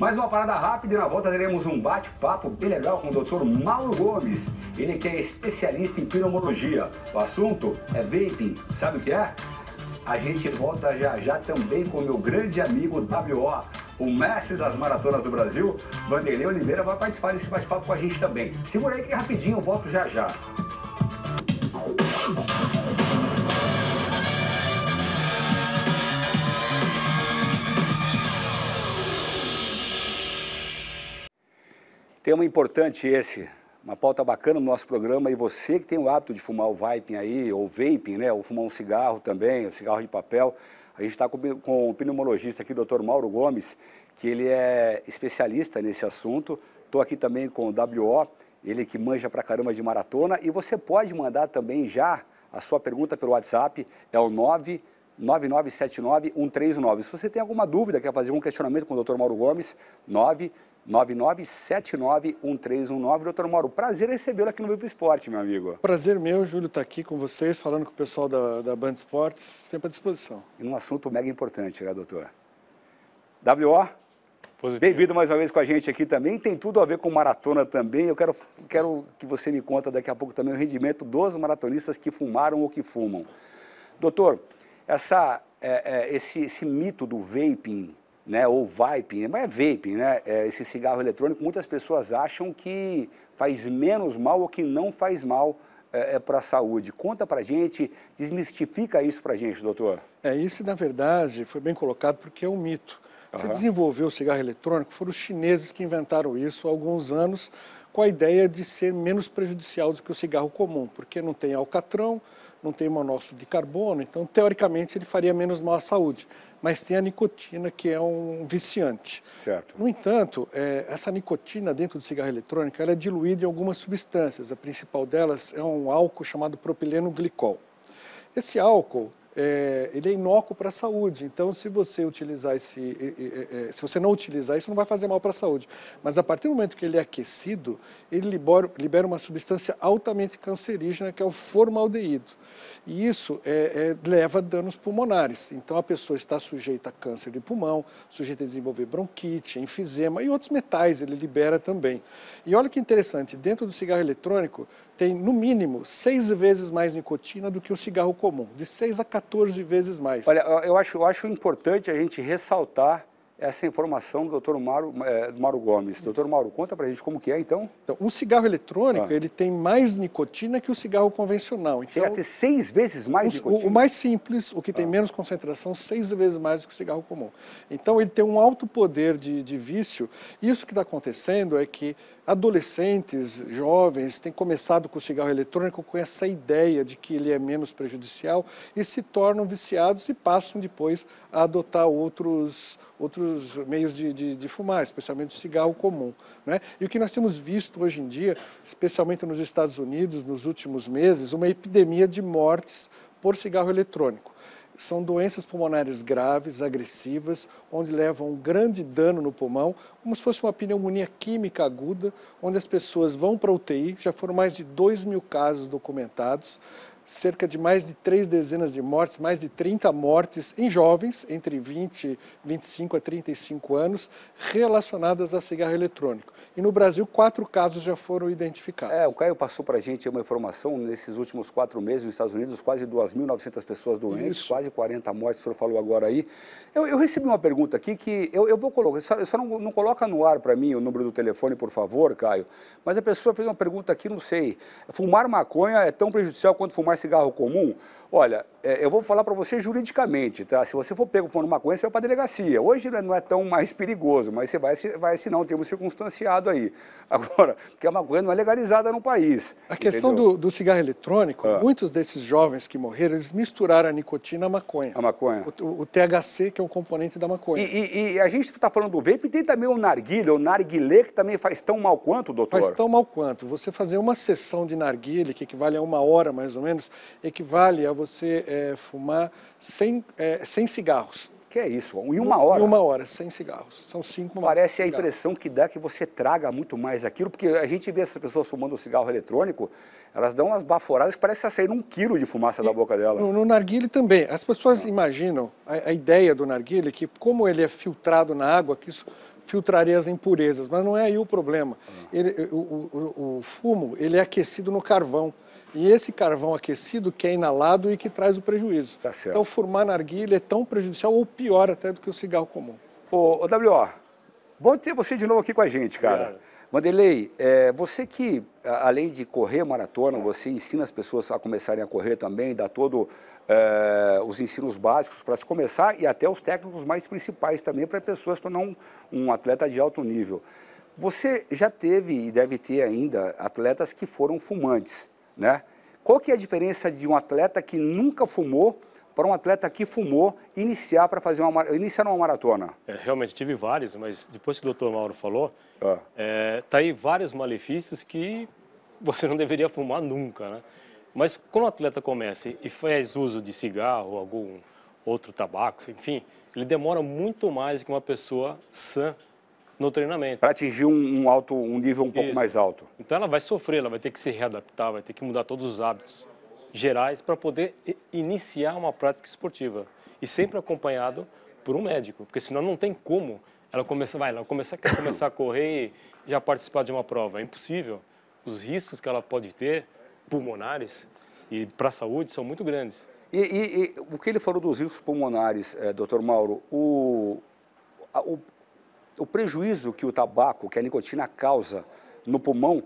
Mais uma parada rápida e na volta teremos um bate-papo bem legal com o Dr. Mauro Gomes. Ele que é especialista em pneumologia. O assunto é vaping. Sabe o que é? A gente volta já já também com o meu grande amigo WO, o mestre das maratonas do Brasil, Vanderlei Oliveira, vai participar desse bate-papo com a gente também. Segura aí que rapidinho, eu volto já já. Tema importante esse, uma pauta bacana no nosso programa, e você que tem o hábito de fumar o vaping aí, ou vaping, né, ou fumar um cigarro também, um cigarro de papel, a gente está com o pneumologista aqui, o Dr. Mauro Gomes, que ele é especialista nesse assunto. Estou aqui também com o WO, ele que manja pra caramba de maratona, e você pode mandar também já a sua pergunta pelo WhatsApp, é o 999791319. Se você tem alguma dúvida, quer fazer um questionamento com o Dr. Mauro Gomes, 999791319. Doutor Mauro, prazer recebê-lo aqui no Vivo Esporte, meu amigo. Prazer meu, Júlio, estar aqui com vocês, falando com o pessoal da Band Esportes, sempre à disposição. E num assunto mega importante, né, doutor? WO, bem-vindo mais uma vez com a gente aqui também. Tem tudo a ver com maratona também. Eu quero que você me conta daqui a pouco também o rendimento dos maratonistas que fumaram ou que fumam. Doutor, esse mito do vaping, né, ou vaping, mas é vaping, né, esse cigarro eletrônico, muitas pessoas acham que faz menos mal ou que não faz mal para a saúde. Conta pra gente, desmistifica isso pra gente, doutor. Isso, na verdade, foi bem colocado porque é um mito. Se desenvolveu o cigarro eletrônico, foram os chineses que inventaram isso há alguns anos, com a ideia de ser menos prejudicial do que o cigarro comum, porque não tem alcatrão, não tem monóxido de carbono, então, teoricamente, ele faria menos mal à saúde. Mas tem a nicotina, que é um viciante. Certo. No entanto, essa nicotina dentro do cigarro eletrônico, ela é diluída em algumas substâncias. A principal delas é um álcool chamado propileno glicol. Esse álcool, ele é inócuo para a saúde, então se você utilizar se você não utilizar isso, não vai fazer mal para a saúde. Mas a partir do momento que ele é aquecido, ele libera uma substância altamente cancerígena, que é o formaldeído. E isso leva a danos pulmonares. Então a pessoa está sujeita a câncer de pulmão, sujeita a desenvolver bronquite, enfisema e outros metais ele libera também. E olha que interessante, dentro do cigarro eletrônico tem no mínimo 6 vezes mais nicotina do que o cigarro comum, de 6 a 14 vezes mais. Olha, eu acho importante a gente ressaltar essa informação do Dr. Mauro Gomes. Dr. Mauro, conta pra gente como que é, então. Então, o cigarro eletrônico, ele tem mais nicotina que o cigarro convencional. Então, chega a ter 6 vezes mais nicotina? O mais simples, o que tem menos concentração, 6 vezes mais do que o cigarro comum. Então, ele tem um alto poder de vício. E isso que está acontecendo é que adolescentes, jovens, têm começado com o cigarro eletrônico com essa ideia de que ele é menos prejudicial e se tornam viciados e passam depois a adotar outros meios de fumar, especialmente o cigarro comum, né? E o que nós temos visto hoje em dia, especialmente nos Estados Unidos, nos últimos meses, uma epidemia de mortes por cigarro eletrônico. São doenças pulmonares graves, agressivas, onde levam um grande dano no pulmão, como se fosse uma pneumonia química aguda, onde as pessoas vão para a UTI, já foram mais de 2.000 casos documentados, cerca de mais de 3 dezenas de mortes, mais de 30 mortes em jovens, entre 25 a 35 anos, relacionadas a cigarro eletrônico. E no Brasil, 4 casos já foram identificados. O Caio passou para a gente uma informação, nesses últimos 4 meses nos Estados Unidos, quase 2.900 pessoas doentes, quase 40 mortes, o senhor falou agora aí. Eu recebi uma pergunta aqui que eu vou colocar, só não coloca no ar para mim o número do telefone, por favor, Caio, mas a pessoa fez uma pergunta aqui, não sei, fumar maconha é tão prejudicial quanto fumar cigarro comum? Olha, eu vou falar para você juridicamente, tá? Se você for pego fumando maconha, você vai para a delegacia. Hoje não é tão mais perigoso, mas você vai assinar um termo circunstanciado aí. Agora, porque a maconha não é legalizada no país. A questão do cigarro eletrônico, muitos desses jovens que morreram, eles misturaram a nicotina à maconha. A maconha. O THC, que é um componente da maconha. E a gente está falando do vape, tem também o narguilé, o narguilé, que também faz tão mal quanto, doutor? Faz tão mal quanto. Você fazer uma sessão de narguilé, que equivale a 1 hora mais ou menos, equivale a você fumar 100 cigarros. Que é isso? Em 1 hora? Em 1 hora, 100 cigarros. São 5 maços. Parece a impressão que dá que você traga muito mais aquilo, porque a gente vê essas pessoas fumando cigarro eletrônico, elas dão umas baforadas que parece que está saindo 1 quilo de fumaça da boca dela. No narguilé também. As pessoas imaginam a ideia do narguilé, que como ele é filtrado na água, que isso filtraria as impurezas, mas não é aí o problema. O fumo, ele é aquecido no carvão. E esse carvão aquecido que é inalado e que traz o prejuízo. Tá certo. Então, fumar narguilha é tão prejudicial ou pior até do que o cigarro comum. Ô, W.O., bom ter você de novo aqui com a gente, cara. Obrigado. Vanderlei, você que, além de correr maratona, você ensina as pessoas a começarem a correr também, dá todos os ensinos básicos para se começar e até os técnicos mais principais também para a pessoa se tornar um atleta de alto nível. Você já teve e deve ter ainda atletas que foram fumantes, né? Qual que é a diferença de um atleta que nunca fumou para um atleta que fumou iniciar uma maratona? Realmente tive vários, mas depois que o Dr. Mauro falou, tá aí vários malefícios que você não deveria fumar nunca, né? Mas quando o atleta começa e faz uso de cigarro, algum outro tabaco, enfim, ele demora muito mais que uma pessoa sã no treinamento. Para atingir um nível um pouco mais alto. Então ela vai sofrer, ela vai ter que se readaptar, vai ter que mudar todos os hábitos gerais para poder iniciar uma prática esportiva. E sempre acompanhado por um médico, porque senão não tem como ela quer começar a correr e já participar de uma prova. É impossível. Os riscos que ela pode ter, pulmonares e para a saúde, são muito grandes. E o que ele falou dos riscos pulmonares, Dr. Mauro, o prejuízo que o tabaco, que a nicotina causa no pulmão,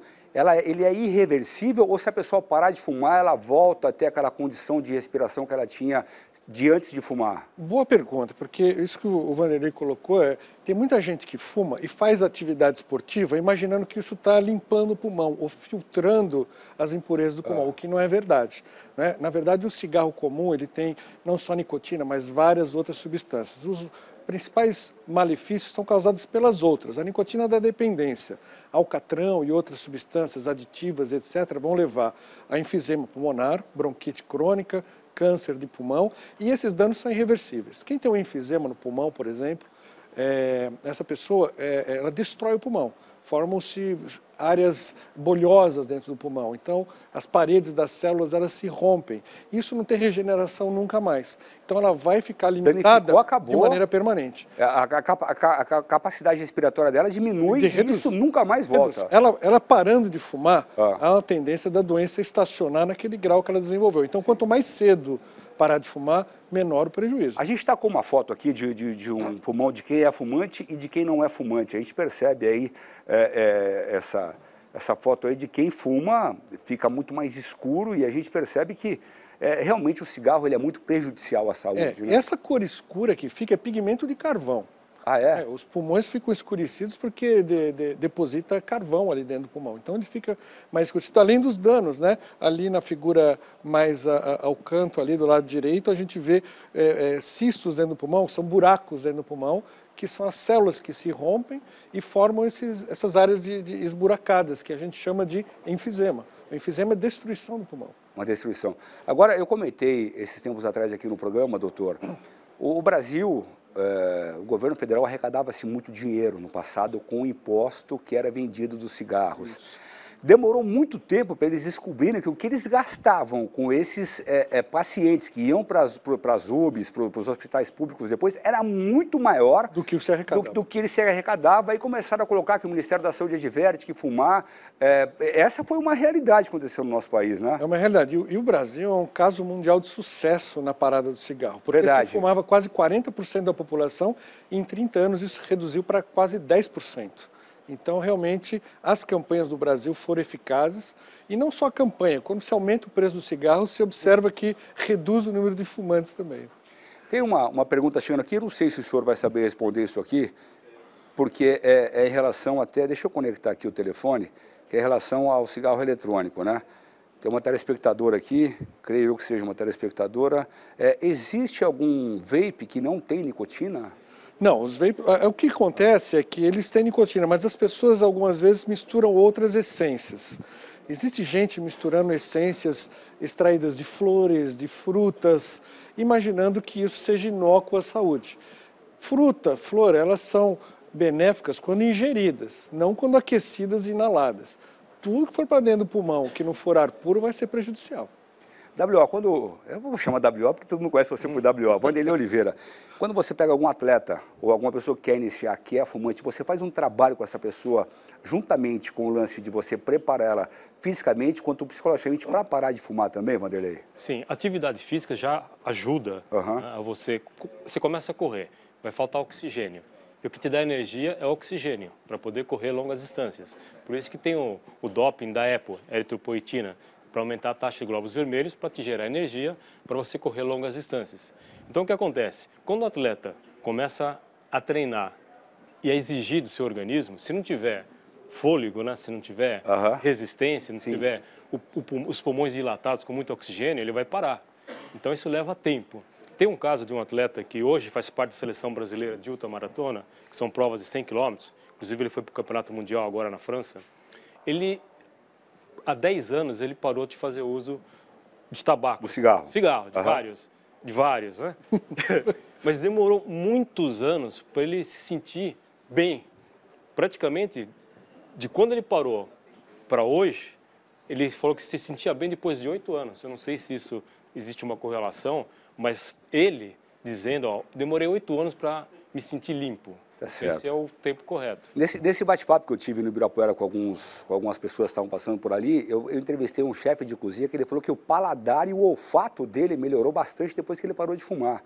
ele é irreversível ou se a pessoa parar de fumar, ela volta a ter aquela condição de respiração que ela tinha de antes de fumar? Boa pergunta, porque isso que o Vanderlei colocou tem muita gente que fuma e faz atividade esportiva imaginando que isso está limpando o pulmão ou filtrando as impurezas do pulmão, o que não é verdade, né? Na verdade, o cigarro comum, ele tem não só nicotina, mas várias outras substâncias. Os principais malefícios são causados pelas outras. A nicotina da dependência, alcatrão e outras substâncias aditivas, etc., vão levar a enfisema pulmonar, bronquite crônica, câncer de pulmão, e esses danos são irreversíveis. Quem tem um enfisema no pulmão, por exemplo, essa pessoa ela destrói o pulmão. Formam-se áreas bolhosas dentro do pulmão. Então, as paredes das células, elas se rompem. Isso não tem regeneração nunca mais. Então, ela vai ficar limitada de maneira permanente. A capacidade respiratória dela diminui e isso nunca mais volta. Ela parando de fumar, há uma tendência da doença estacionar naquele grau que ela desenvolveu. Então, quanto mais cedo parar de fumar, menor o prejuízo. A gente está com uma foto aqui de um pulmão de quem é fumante e de quem não é fumante. A gente percebe aí essa foto aí de quem fuma, fica muito mais escuro e a gente percebe que realmente o cigarro ele é muito prejudicial à saúde. Né? Essa cor escura que fica é pigmento de carvão. Ah, é? Os pulmões ficam escurecidos porque deposita carvão ali dentro do pulmão. Então ele fica mais escurecido, além dos danos, né? Ali na figura mais ao canto, ali do lado direito, a gente vê cistos dentro do pulmão, que são buracos dentro do pulmão, que são as células que se rompem e formam essas áreas de esburacadas, que a gente chama de enfisema. O enfisema é destruição do pulmão. Uma destruição. Agora, eu comentei esses tempos atrás aqui no programa, doutor, o Brasil... o governo federal arrecadava-se muito dinheiro no passado com o imposto que era vendido dos cigarros. Isso. Demorou muito tempo para eles descobrirem que o que eles gastavam com esses pacientes que iam para as UBS, para os hospitais públicos depois, era muito maior do que o se arrecadava. Do que ele se arrecadava. Aí começaram a colocar que o Ministério da Saúde adverte que fumar. Essa foi uma realidade que aconteceu no nosso país, né? É uma realidade. E o Brasil é um caso mundial de sucesso na parada do cigarro. Porque Verdade. se fumava quase 40% da população, e em 30 anos isso reduziu para quase 10%. Então, realmente, as campanhas do Brasil foram eficazes. E não só a campanha, quando se aumenta o preço do cigarro, se observa que reduz o número de fumantes também. Tem uma pergunta chegando aqui, eu não sei se o senhor vai saber responder isso aqui, porque é em relação até, deixa eu conectar aqui o telefone, que é em relação ao cigarro eletrônico, né? Tem uma telespectadora aqui, creio eu que seja uma telespectadora. Existe algum vape que não tem nicotina? Não, os vape, o que acontece é que eles têm nicotina, mas as pessoas algumas vezes misturam outras essências. Existe gente misturando essências extraídas de flores, de frutas, imaginando que isso seja inócuo à saúde. Fruta, flor, elas são benéficas quando ingeridas, não quando aquecidas e inaladas. Tudo que for para dentro do pulmão, que não for ar puro, vai ser prejudicial. WO, eu vou chamar WO porque todo mundo conhece você por WO, Vanderlei Oliveira. Quando você pega algum atleta ou alguma pessoa que quer iniciar, que é fumante, você faz um trabalho com essa pessoa, juntamente com o lance de você preparar ela fisicamente, quanto psicologicamente, para parar de fumar também, Vanderlei? Sim, atividade física já ajuda a você. Você começa a correr, vai faltar oxigênio. E o que te dá energia é o oxigênio, para poder correr longas distâncias. Por isso que tem o doping da EPO, eritropoetina, para aumentar a taxa de glóbulos vermelhos, para te gerar energia, para você correr longas distâncias. Então, o que acontece? Quando o atleta começa a treinar e a exigir do seu organismo, se não tiver fôlego, né? Se não tiver resistência, não tiver os pulmões dilatados com muito oxigênio, ele vai parar. Então, isso leva tempo. Tem um caso de um atleta que hoje faz parte da seleção brasileira de ultramaratona, que são provas de 100 km, inclusive ele foi para o Campeonato Mundial agora na França. Há 10 anos ele parou de fazer uso de tabaco. Do cigarro? Cigarro, de vários, né? Mas demorou muitos anos para ele se sentir bem. Praticamente, de quando ele parou para hoje, ele falou que se sentia bem depois de 8 anos. Eu não sei se isso existe uma correlação, mas ele dizendo, ó, demorei 8 anos para me sentir limpo. Tá certo. Esse é o tempo correto. Nesse bate-papo que eu tive no Ibirapuera com algumas pessoas que estavam passando por ali, eu entrevistei um chefe de cozinha que ele falou que o paladar e o olfato dele melhorou bastante depois que ele parou de fumar.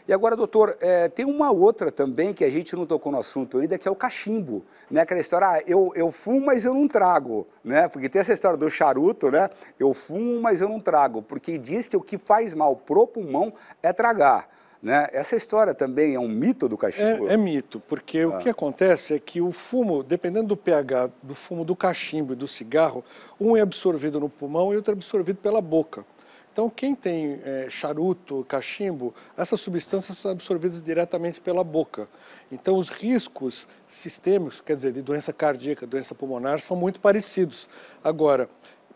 E agora, doutor, tem uma outra também que a gente não tocou no assunto ainda, que é o cachimbo, né? Aquela história, eu fumo, mas eu não trago, né? Porque tem essa história do charuto, né? Eu fumo, mas eu não trago, porque diz que o que faz mal pro pulmão é tragar. Né? Essa história também é um mito do cachimbo? É mito, porque o que acontece é que o fumo, dependendo do pH do fumo do cachimbo e do cigarro, um é absorvido no pulmão e outro é absorvido pela boca. Então, quem tem charuto, cachimbo, essas substâncias são absorvidas diretamente pela boca. Então, os riscos sistêmicos, quer dizer, de doença cardíaca, doença pulmonar, são muito parecidos. Agora,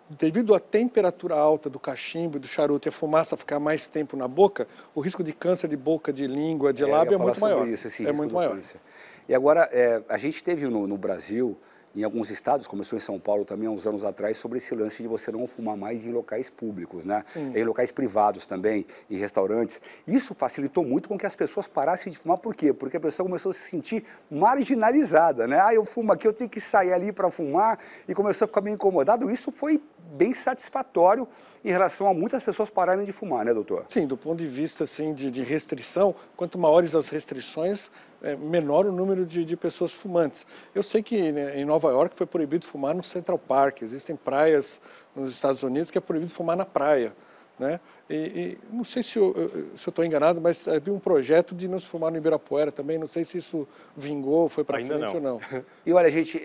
devido à temperatura alta do cachimbo e do charuto e a fumaça ficar mais tempo na boca, o risco de câncer de boca, de língua, de lábio é muito maior. É muito maior. E agora, a gente teve no Brasil, em alguns estados, começou em São Paulo também há uns anos atrás, sobre esse lance de você não fumar mais em locais públicos, né? Em locais privados também, em restaurantes. Isso facilitou muito com que as pessoas parassem de fumar. Por quê? Porque a pessoa começou a se sentir marginalizada, né? Eu fumo aqui, eu tenho que sair ali para fumar, e começou a ficar meio incomodado. Isso foi bem satisfatório em relação a muitas pessoas pararem de fumar, né, doutor? Sim, do ponto de vista assim, de restrição, quanto maiores as restrições, menor o número de pessoas fumantes. Eu sei que, né, em Nova York foi proibido fumar no Central Park, existem praias nos Estados Unidos que é proibido fumar na praia, né? E não sei se eu estou enganado, mas havia um projeto de não se fumar no Ibirapuera também, não sei se isso vingou, foi para frente ou não. E olha, gente,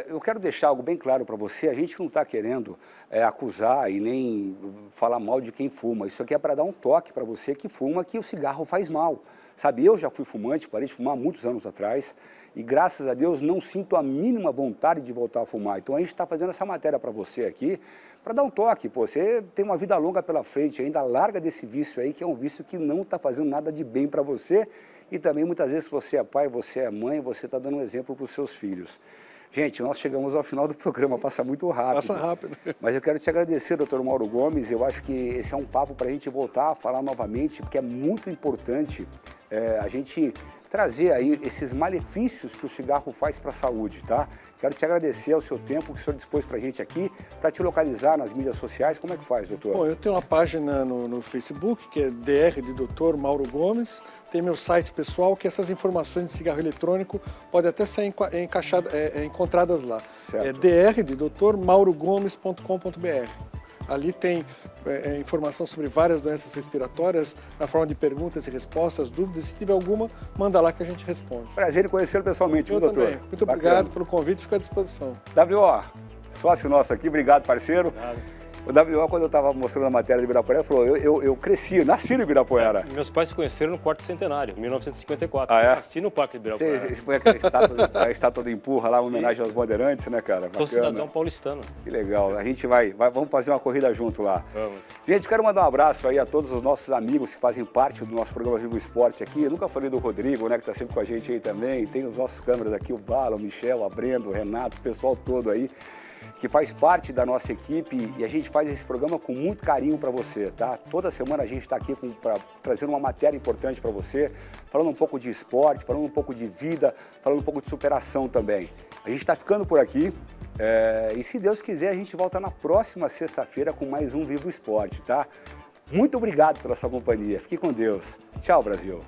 eu quero deixar algo bem claro para você, a gente não está querendo acusar e nem falar mal de quem fuma, isso aqui é para dar um toque para você que fuma, que o cigarro faz mal. Sabe, eu já fui fumante, parei de fumar muitos anos atrás e, graças a Deus, não sinto a mínima vontade de voltar a fumar. Então, a gente está fazendo essa matéria para você aqui, para dar um toque. Pô, você tem uma vida longa pela frente, ainda larga desse vício aí, que é um vício que não está fazendo nada de bem para você. E também, muitas vezes, você é pai, você é mãe, você está dando um exemplo para os seus filhos. Gente, nós chegamos ao final do programa, passa muito rápido. Passa rápido. Mas eu quero te agradecer, doutor Mauro Gomes. Eu acho que esse é um papo para a gente voltar a falar novamente, porque é muito importante a gente trazer aí esses malefícios que o cigarro faz para a saúde, tá? Quero te agradecer ao seu tempo que o senhor dispôs para a gente aqui, para te localizar nas mídias sociais. Como é que faz, doutor? Bom, eu tenho uma página no Facebook, que é DR de Dr. Mauro Gomes. Tem meu site pessoal, que essas informações de cigarro eletrônico podem até ser encontradas lá. Certo. É dr de drmaurogomes.com.br. Ali tem informação sobre várias doenças respiratórias, na forma de perguntas e respostas, dúvidas. Se tiver alguma, manda lá que a gente responde. Prazer em conhecê-lo pessoalmente, eu viu, doutor? Também. Muito obrigado pelo convite, fico à disposição. WO, sócio nosso aqui, obrigado, parceiro. Obrigado. O WO, quando eu estava mostrando a matéria do Ibirapuera, falou, eu cresci, nasci no Ibirapuera. Meus pais se conheceram no quarto centenário, 1954. Ah, é? Eu nasci no Parque do Ibirapuera. Você foi a estátua do Empurra lá, uma homenagem aos bandeirantes, né, cara? Sou cidadão paulistano. Que legal. A gente vamos fazer uma corrida junto lá. Vamos. Gente, quero mandar um abraço aí a todos os nossos amigos que fazem parte do nosso programa Vivo Esporte aqui. Eu nunca falei do Rodrigo, né, que está sempre com a gente aí também. Tem os nossos câmeras aqui, o Bala, o Michel, a Brenda, o Renato, o pessoal todo aí, que faz parte da nossa equipe, e a gente faz esse programa com muito carinho para você, tá? Toda semana a gente está aqui trazendo uma matéria importante para você, falando um pouco de esporte, falando um pouco de vida, falando um pouco de superação também. A gente está ficando por aqui, e se Deus quiser a gente volta na próxima sexta-feira com mais um Viva o Esporte, tá? Muito obrigado pela sua companhia, fique com Deus. Tchau, Brasil!